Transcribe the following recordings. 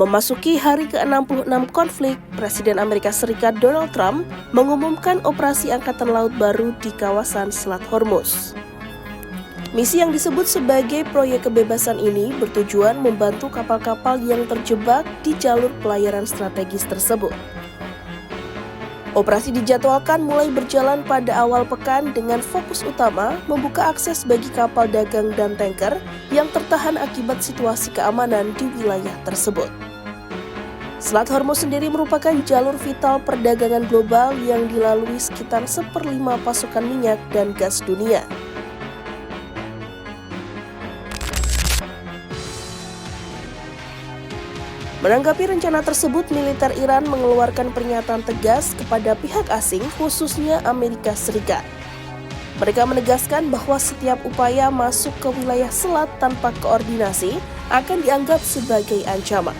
Memasuki hari ke-66 konflik, Presiden Amerika Serikat Donald Trump mengumumkan operasi Angkatan Laut baru di kawasan Selat Hormuz. Misi yang disebut sebagai Proyek Kebebasan ini bertujuan membantu kapal-kapal yang terjebak di jalur pelayaran strategis tersebut. Operasi dijadwalkan mulai berjalan pada awal pekan dengan fokus utama membuka akses bagi kapal dagang dan tanker yang tertahan akibat situasi keamanan di wilayah tersebut. Selat Hormuz sendiri merupakan jalur vital perdagangan global yang dilalui sekitar 1/5 pasokan minyak dan gas dunia. Menanggapi rencana tersebut, militer Iran mengeluarkan pernyataan tegas kepada pihak asing, khususnya Amerika Serikat. Mereka menegaskan bahwa setiap upaya masuk ke wilayah selat tanpa koordinasi akan dianggap sebagai ancaman.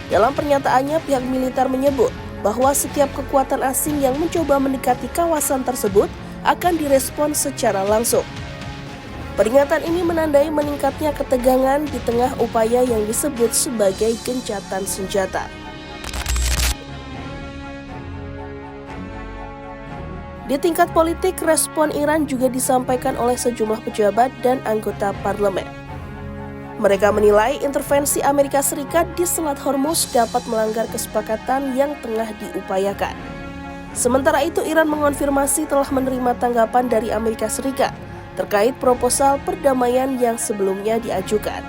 Dalam pernyataannya, pihak militer menyebut bahwa setiap kekuatan asing yang mencoba mendekati kawasan tersebut akan direspon secara langsung. Peringatan ini menandai meningkatnya ketegangan di tengah upaya yang disebut sebagai gencatan senjata. Di tingkat politik, respon Iran juga disampaikan oleh sejumlah pejabat dan anggota parlemen. Mereka menilai intervensi Amerika Serikat di Selat Hormuz dapat melanggar kesepakatan yang tengah diupayakan. Sementara itu, Iran mengonfirmasi telah menerima tanggapan dari Amerika Serikat terkait proposal perdamaian yang sebelumnya diajukan.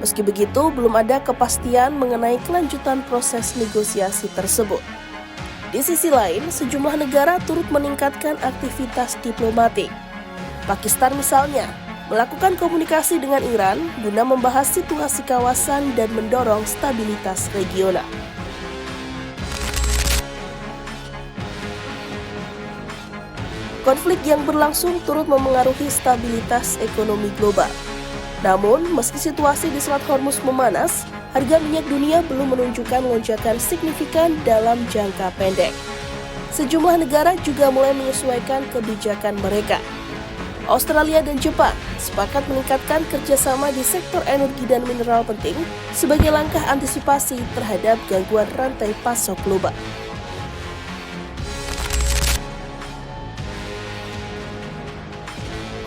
Meski begitu, belum ada kepastian mengenai kelanjutan proses negosiasi tersebut. Di sisi lain, sejumlah negara turut meningkatkan aktivitas diplomatik. Pakistan misalnya, melakukan komunikasi dengan Iran guna membahas situasi kawasan dan mendorong stabilitas regional. Konflik yang berlangsung turut memengaruhi stabilitas ekonomi global. Namun, meski situasi di Selat Hormuz memanas, harga minyak dunia belum menunjukkan lonjakan signifikan dalam jangka pendek. Sejumlah negara juga mulai menyesuaikan kebijakan mereka. Australia dan Jepang sepakat meningkatkan kerjasama di sektor energi dan mineral penting sebagai langkah antisipasi terhadap gangguan rantai pasok global.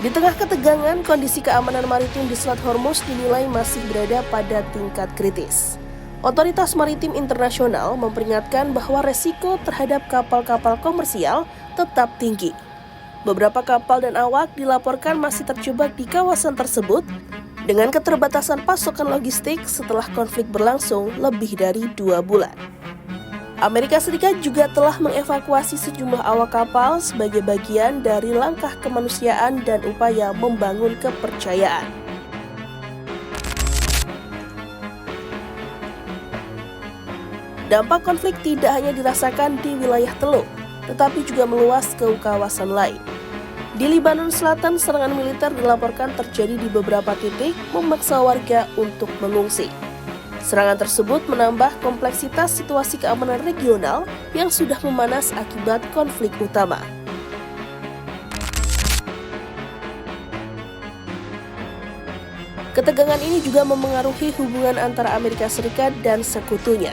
Di tengah ketegangan, kondisi keamanan maritim di Selat Hormuz dinilai masih berada pada tingkat kritis. Otoritas Maritim Internasional memperingatkan bahwa resiko terhadap kapal-kapal komersial tetap tinggi. Beberapa kapal dan awak dilaporkan masih terjebak di kawasan tersebut dengan keterbatasan pasokan logistik setelah konflik berlangsung lebih dari 2 bulan. Amerika Serikat juga telah mengevakuasi sejumlah awak kapal sebagai bagian dari langkah kemanusiaan dan upaya membangun kepercayaan. Dampak konflik tidak hanya dirasakan di wilayah Teluk, tetapi juga meluas ke kawasan lain. Di Lebanon Selatan, serangan militer dilaporkan terjadi di beberapa titik, memaksa warga untuk mengungsi. Serangan tersebut menambah kompleksitas situasi keamanan regional yang sudah memanas akibat konflik utama. Ketegangan ini juga memengaruhi hubungan antara Amerika Serikat dan sekutunya.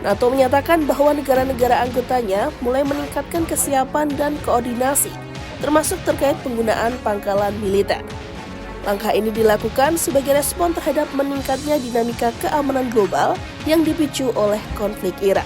NATO menyatakan bahwa negara-negara anggotanya mulai meningkatkan kesiapan dan koordinasi, termasuk terkait penggunaan pangkalan militer. Langkah ini dilakukan sebagai respon terhadap meningkatnya dinamika keamanan global yang dipicu oleh konflik Iran.